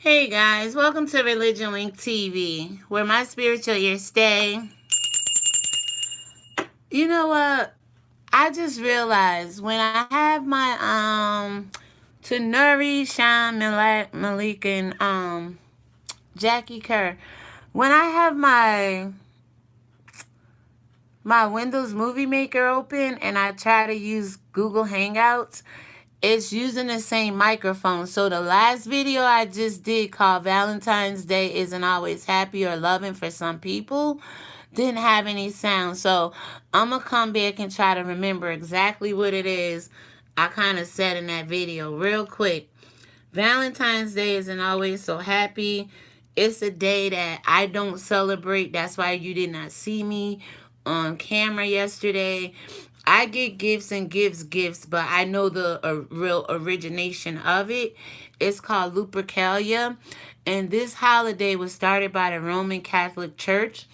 Hey guys, welcome to Religion Link TV, where my spiritual ears stay. You know what? I just realized when I have my Tanuri, Sean Malik, and Jackie Kerr, when I have my Windows Movie Maker open and I try to use Google Hangouts, it's using the same microphone. So the last video I just did called Valentine's Day Isn't Always Happy or Loving for Some People didn't have any sound. So I'm going to come back and try to remember exactly what it is I kind of said in that video real quick. Valentine's Day isn't always so happy. It's a day that I don't celebrate. That's why you did not see me on camera yesterday. I get gifts and gifts, but I know the real origination of it. It's called Lupercalia, and this holiday was started by the Roman Catholic Church.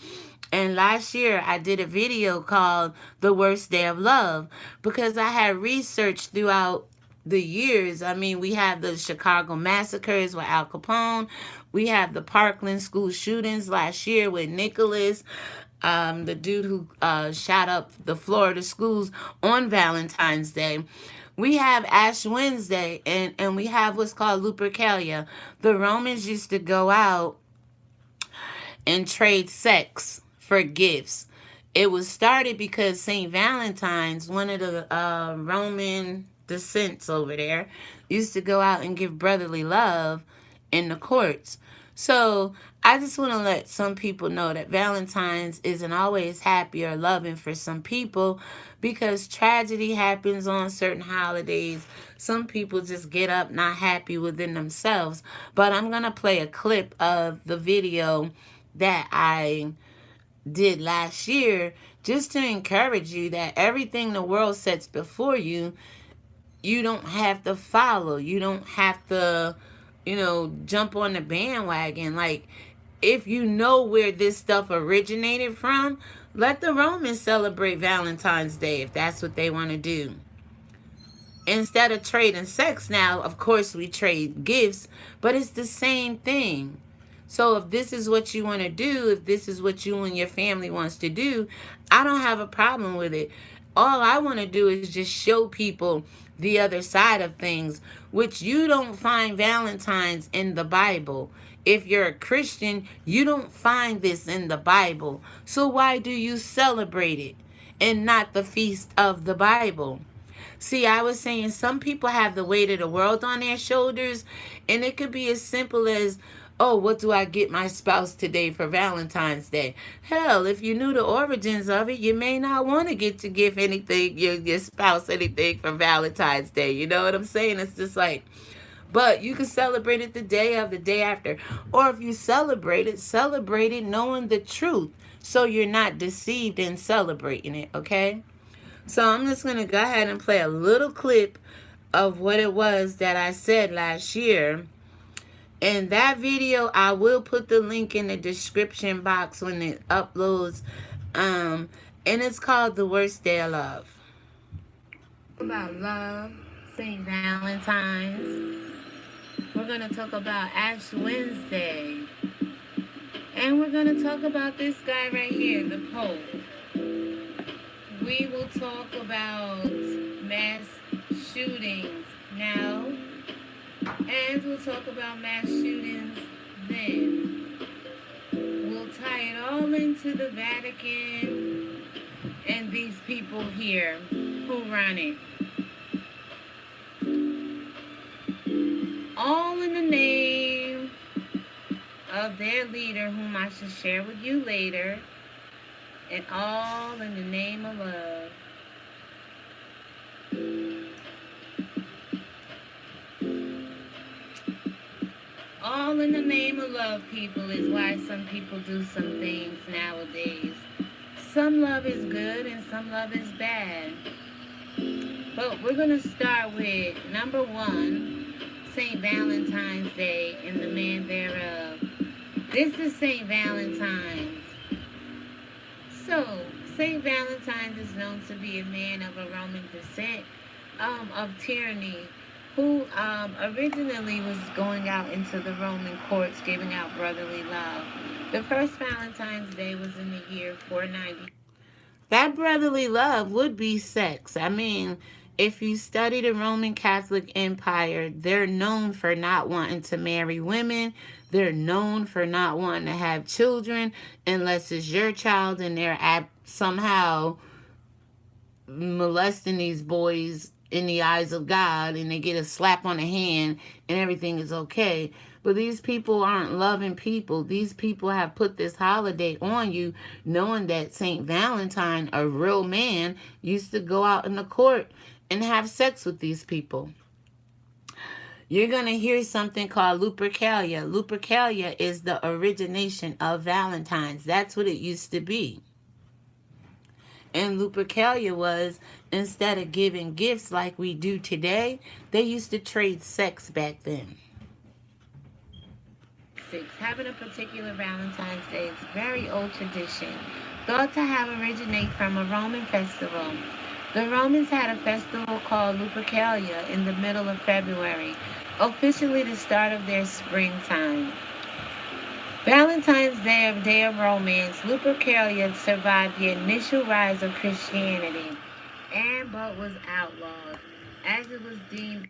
And last year I did a video called The Worst Day of Love because I had researched throughout the years. I mean, we have the Chicago massacres with Al Capone. We have the Parkland school shootings last year with Nicholas, the dude who shot up the Florida schools on Valentine's Day. We have Ash Wednesday, and we have what's called Lupercalia. The Romans used to go out and trade sex for gifts. It was started because St. Valentine's, one of the Roman descents over there, used to go out and give brotherly love in the courts. So I just want to let some people know that Valentine's isn't always happy or loving for some people because tragedy happens on certain holidays. Some people just get up not happy within themselves. But I'm going to play a clip of the video that I did last year just to encourage you that everything the world sets before you, you don't have to follow. You don't have to, jump on the bandwagon. Like, if you know where this stuff originated from, let the Romans celebrate Valentine's Day if that's what they want to do. Instead of trading sex now, of course, we trade gifts, but it's the same thing. So if this is what you want to do, if this is what you and your family wants to do, I don't have a problem with it. All I want to do is just show people the other side of things, which you don't find Valentine's in the Bible. If you're a Christian, you don't find this in the Bible. So why do you celebrate it and not the feast of the Bible? See, I was saying some people have the weight of the world on their shoulders, and it could be as simple as, oh, what do I get my spouse today for Valentine's Day? Hell, if you knew the origins of it, you may not want to get to give anything, your spouse anything for Valentine's Day. You know what I'm saying? It's just like, but you can celebrate it the day of, the day after. Or if you celebrate it knowing the truth so you're not deceived in celebrating it, okay? So I'm just going to go ahead and play a little clip of what it was that I said last year. And that video, I will put the link in the description box when it uploads. And it's called The Worst Day of Love. About love, St. Valentine's. We're going to talk about Ash Wednesday. And we're going to talk about this guy right here, the Pope. We will talk about mass shootings now, and we'll talk about mass shootings then. We'll tie it all into the Vatican and these people here who run it. All in the name of their leader, whom I shall share with you later. And all in the name of love. All in the name of love, people, is why some people do some things nowadays. Some love is good and some love is bad. But we're going to start with number one, St. Valentine's Day and the man thereof. This is St. Valentine's. So, St. Valentine's is known to be a man of a Roman descent, of tyranny, who originally was going out into the Roman courts giving out brotherly love. The first Valentine's Day was in the year 490. That brotherly love would be sex. I mean, if you study the Roman Catholic Empire, they're known for not wanting to marry women. They're known for not wanting to have children unless it's your child and they're somehow molesting these boys in the eyes of God and they get a slap on the hand and everything is okay. But these people aren't loving people. These people have put this holiday on you knowing that St. Valentine, a real man, used to go out in the court and have sex with these people. You're going to hear something called Lupercalia. Lupercalia is the origination of Valentine's. That's what it used to be. And Lupercalia was, instead of giving gifts like we do today, they used to trade sex back then. Six, having a particular Valentine's Day is very old tradition, thought to have originated from a Roman festival. The Romans had a festival called Lupercalia in the middle of February, officially the start of their springtime. Valentine's Day, a day of romance, Lupercalia survived the initial rise of Christianity, but was outlawed, as it was deemed.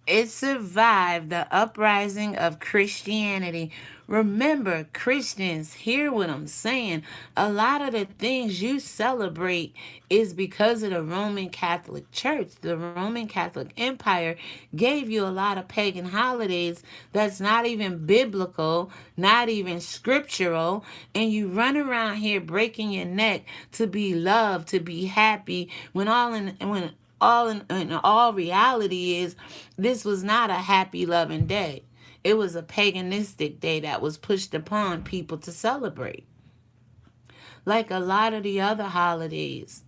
It survived the uprising of Christianity. Remember, Christians, hear what I'm saying. A lot of the things you celebrate is because of the Roman Catholic Church. The Roman Catholic Empire gave you a lot of pagan holidays that's not even biblical, not even scriptural, and you run around here breaking your neck to be loved, to be happy, when in all reality is this was not a happy loving day. It was a paganistic day that was pushed upon people to celebrate. Like a lot of the other holidays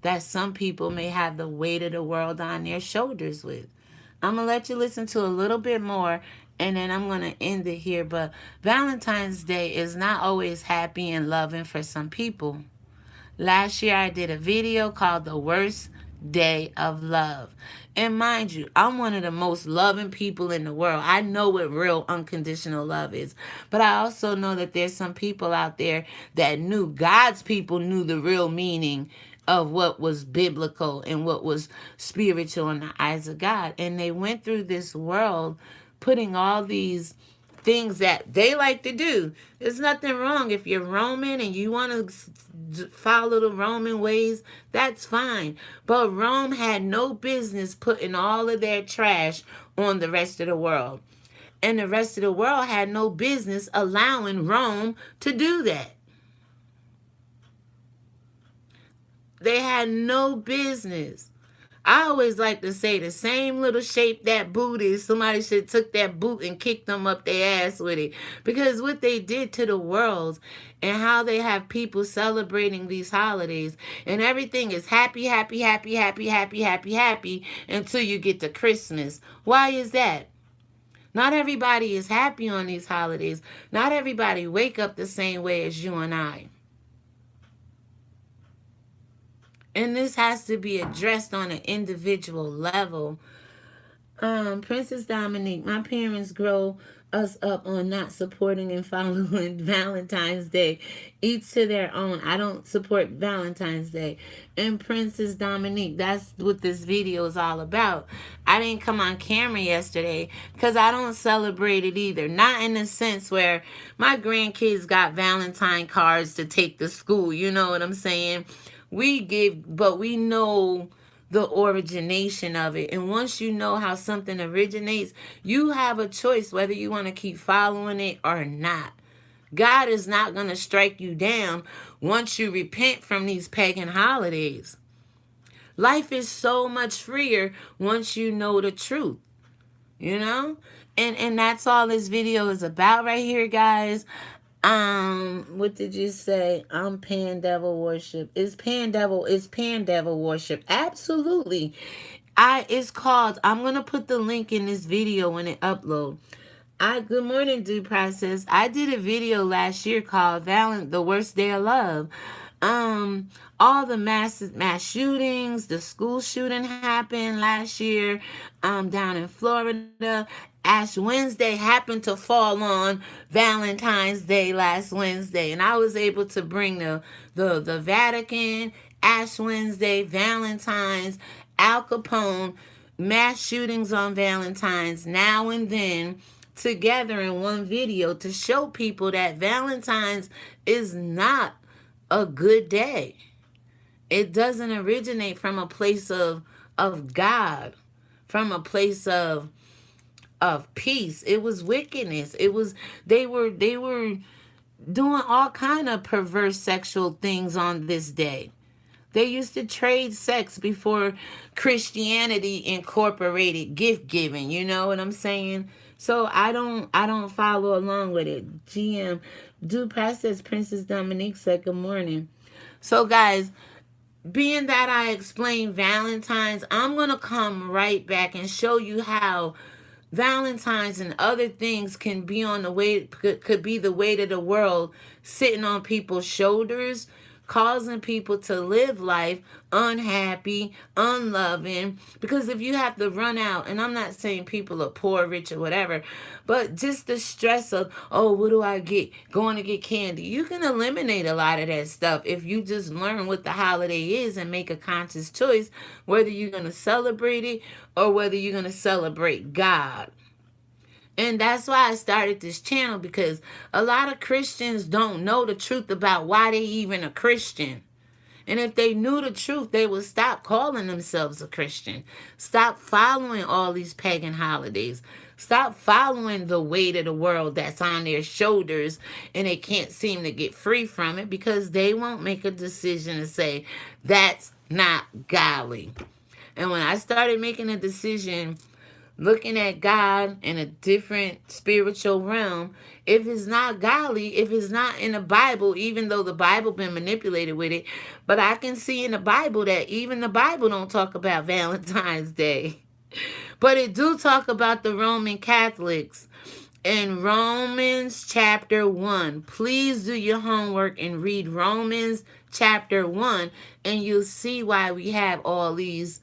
that some people may have the weight of the world on their shoulders with. I'm going to let you listen to a little bit more and then I'm going to end it here. But Valentine's Day is not always happy and loving for some people. Last year I did a video called The Worst Day of Love. And mind you, I'm one of the most loving people in the world. I know what real unconditional love is. But I also know that there's some people out there that God's people knew the real meaning of what was biblical and what was spiritual in the eyes of God. And they went through this world putting all these things that they like to do. There's nothing wrong if you're Roman and you want to follow the Roman ways, that's fine. But Rome had no business putting all of their trash on the rest of the world. And the rest of the world had no business allowing Rome to do that. They had no business. I always like to say the same little shape that boot is, somebody should have took that boot and kicked them up their ass with it. Because what they did to the world and how they have people celebrating these holidays and everything is happy, happy, happy, happy, happy, happy, happy until you get to Christmas. Why is that? Not everybody is happy on these holidays. Not everybody wake up the same way as you and I. And this has to be addressed on an individual level. Princess Dominique, my parents grow us up on not supporting and following Valentine's Day. Each to their own. I don't support Valentine's Day. And Princess Dominique, that's what this video is all about. I didn't come on camera yesterday because I don't celebrate it either. Not in the sense where my grandkids got Valentine cards to take to school. You know what I'm saying? We give, but we know the origination of it. And once you know how something originates, you have a choice whether you want to keep following it or not. God is not going to strike you down once you repent from these pagan holidays. Life is so much freer once you know the truth. You know? And that's all this video is about right here, guys. What did you say? I'm pan devil worship. Is pan devil worship? Absolutely. It's called, I'm gonna put the link in this video when it upload. Good morning, Due Process. I did a video last year called The Worst Day of Love. um all the mass shootings. The school shooting happened last year down in Florida. Ash Wednesday happened to fall on Valentine's Day last Wednesday, and I was able to bring the Vatican, Ash Wednesday, Valentine's, Al Capone, mass shootings on Valentine's, now and then, together in one video to show people that Valentine's is not a good day. It doesn't originate from a place of God, from a place of peace. It was wickedness. It was they were doing all kind of perverse sexual things on this day. They used to trade sex before Christianity incorporated gift giving. You know what I'm saying? So I don't follow along with it. GM do process. Princess Dominique said good morning. So guys, being that I explained Valentine's, I'm gonna come right back and show you how Valentine's and other things can be on the way, could be the weight of the world sitting on people's shoulders, causing people to live life unhappy, unloving. Because if you have to run out, and I'm not saying people are poor, rich, or whatever, but just the stress of, oh, what do I get? Going to get candy. You can eliminate a lot of that stuff if you just learn what the holiday is and make a conscious choice whether you're going to celebrate it or whether you're going to celebrate God. And that's why I started this channel, because a lot of Christians don't know the truth about why they even a Christian. And if they knew the truth, they would stop calling themselves a Christian. Stop following all these pagan holidays. Stop following the weight of the world that's on their shoulders and they can't seem to get free from it, because they won't make a decision to say, that's not godly. And when I started making a decision looking at God in a different spiritual realm, if it's not godly, if it's not in the Bible, even though the Bible been manipulated with it, but I can see in the Bible that even the Bible don't talk about Valentine's Day. But it do talk about the Roman Catholics in Romans chapter 1. Please do your homework and read Romans chapter 1, and you'll see why we have all these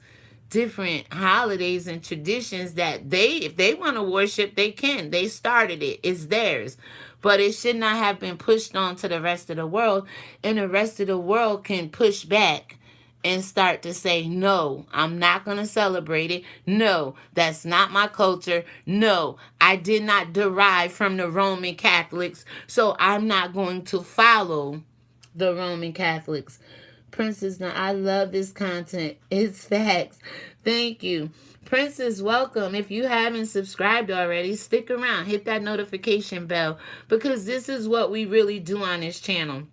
different holidays and traditions that if they want to worship, they can. They started it. It's theirs. But it should not have been pushed on to the rest of the world, and the rest of the world can push back and start to say, no, I'm not going to celebrate it. No, that's not my culture. No, I did not derive from the Roman Catholics, so I'm not going to follow the Roman Catholics. Princess, now I love this content. It's facts. Thank you. Princess, welcome. If you haven't subscribed already, stick around. Hit that notification bell, because this is what we really do on this channel.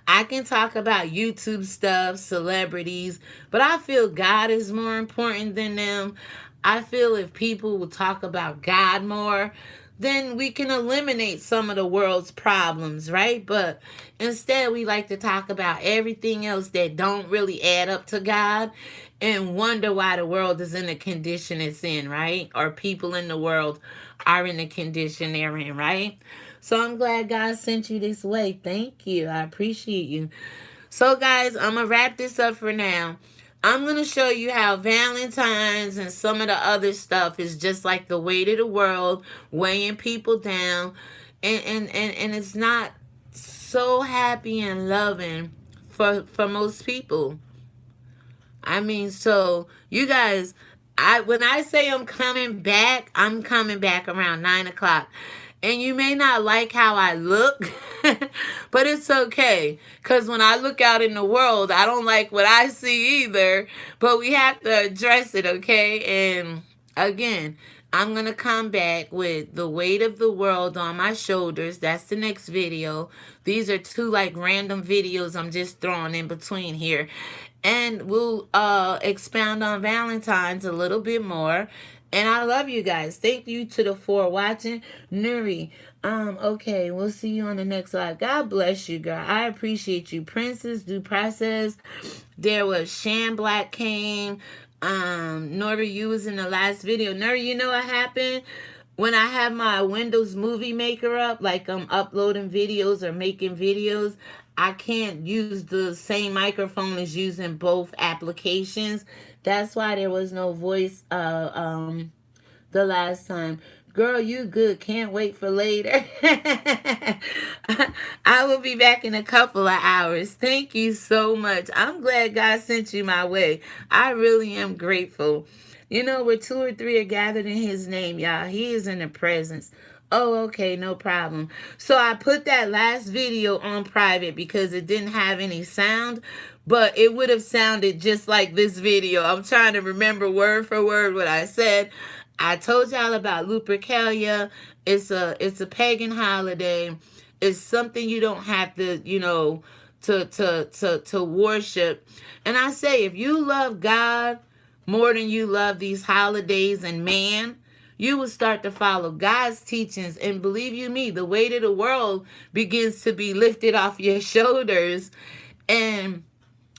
I can talk about YouTube stuff, celebrities, but I feel God is more important than them. I feel if people will talk about God more, then we can eliminate some of the world's problems, right? But instead, we like to talk about everything else that don't really add up to God and wonder why the world is in the condition it's in, right? Or people in the world are in the condition they're in, right? So I'm glad God sent you this way. Thank you. I appreciate you. So guys, I'm going to wrap this up for now. I'm going to show you how Valentine's and some of the other stuff is just like the weight of the world, weighing people down. And it's not so happy and loving for most people. I mean, so you guys, when I say I'm coming back around 9 o'clock. And you may not like how I look, but it's okay. Because when I look out in the world, I don't like what I see either. But we have to address it, okay? And again, I'm going to come back with the weight of the world on my shoulders. That's the next video. These are two like random videos I'm just throwing in between here. And we'll expound on Valentine's a little bit more. And I love you guys. Thank you to the for watching. Nuri, okay, we'll see you on the next live. God bless you, girl. I appreciate you. Princess, due process. There was Shan Black came. Nori, you was in the last video. Nuri, you know what happened? When I have my Windows Movie Maker up, like I'm uploading videos or making videos, I can't use the same microphone as using both applications. That's why there was no voice the last time. Girl, you good. Can't wait for later. I will be back in a couple of hours. Thank you so much. I'm glad God sent you my way. I really am grateful. You know, where two or three are gathered in his name, y'all, he is in the presence. Oh, okay, no problem. So I put that last video on private because it didn't have any sound, but it would have sounded just like this video. I'm trying to remember word for word what I said. I told y'all about Lupercalia. It's a pagan holiday. It's something you don't have to, to worship. And I say, if you love God more than you love these holidays and man, you will start to follow God's teachings. And believe you me, the weight of the world begins to be lifted off your shoulders. And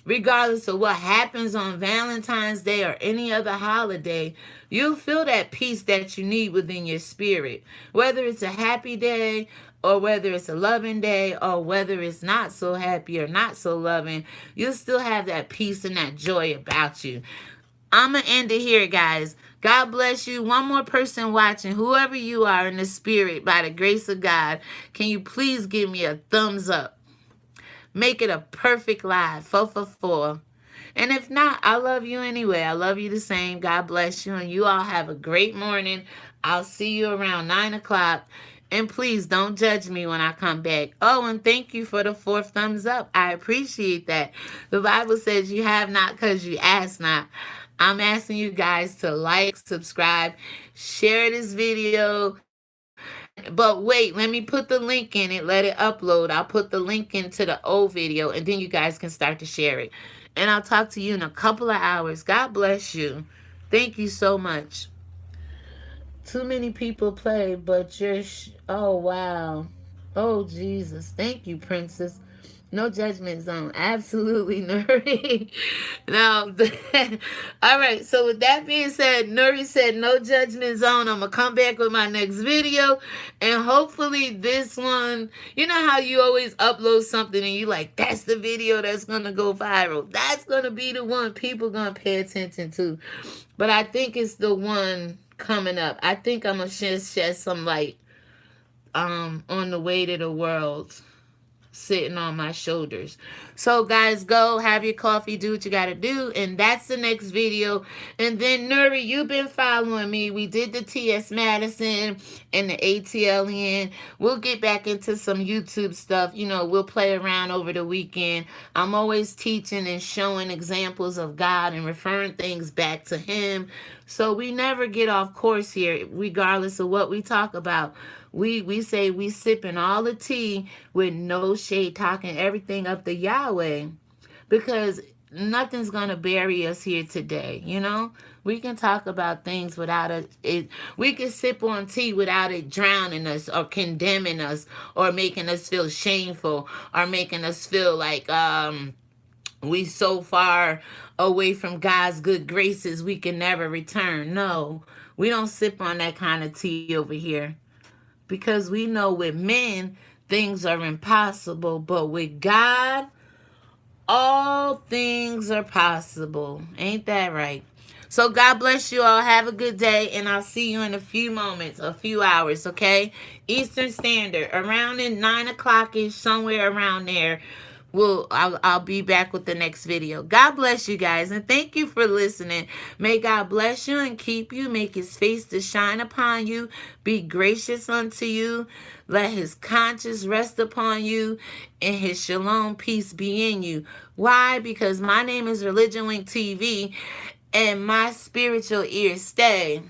regardless of what happens on Valentine's Day or any other holiday, you'll feel that peace that you need within your spirit. Whether it's a happy day, or whether it's a loving day, or whether it's not so happy or not so loving, you'll still have that peace and that joy about you. I'm going to end it here, guys. God bless you. One more person watching, whoever you are in the spirit, by the grace of God, can you please give me a thumbs up? Make it a perfect live, 4 for 4. And if not, I love you anyway. I love you the same. God bless you. And you all have a great morning. I'll see you around 9 o'clock. And please don't judge me when I come back. Oh, and thank you for the 4th thumbs up. I appreciate that. The Bible says you have not because you ask not. I'm asking you guys to like, subscribe, share this video. But wait, let me put the link in it. Let it upload. I'll put the link into the old video, and then you guys can start to share it. And I'll talk to you in a couple of hours. God bless you. Thank you so much. Too many people play, but oh, wow. Oh, Jesus. Thank you, Princess. No judgment zone. Absolutely, Nuri. Now, all right. So with that being said, Nuri said no judgment zone. I'm going to come back with my next video. And hopefully this one, you know how you always upload something and you like, that's the video that's going to go viral. That's going to be the one people going to pay attention to. But I think it's the one coming up. I think I'm going to shed some light on the weight of the world sitting on my shoulders. So guys, go have your coffee, do what you gotta do, and that's the next video. And then Nuri, you've been following me. We did the TS Madison and the ATLN. We'll get back into some YouTube stuff. We'll play around over the weekend. I'm always teaching and showing examples of God and referring things back to him. So we never get off course here, regardless of what we talk about. We say we sipping all the tea with no shade, talking everything up to Yahweh, because nothing's gonna bury us here today. We can talk about things without it. We can sip on tea without it drowning us or condemning us or making us feel shameful or making us feel like we so far away from God's good graces we can never return. No, we don't sip on that kind of tea over here. Because we know with men, things are impossible. But with God, all things are possible. Ain't that right? So God bless you all. Have a good day. And I'll see you in a few moments, a few hours, okay? Eastern Standard. Around in 9 o'clock-ish, somewhere around there. I'll be back with the next video. God bless you guys, and thank you for listening. May God bless you and keep you, make his face to shine upon you, be gracious unto you, let his conscience rest upon you, and his shalom peace be in you. Why? Because my name is Religion Wing TV, and my spiritual ears stay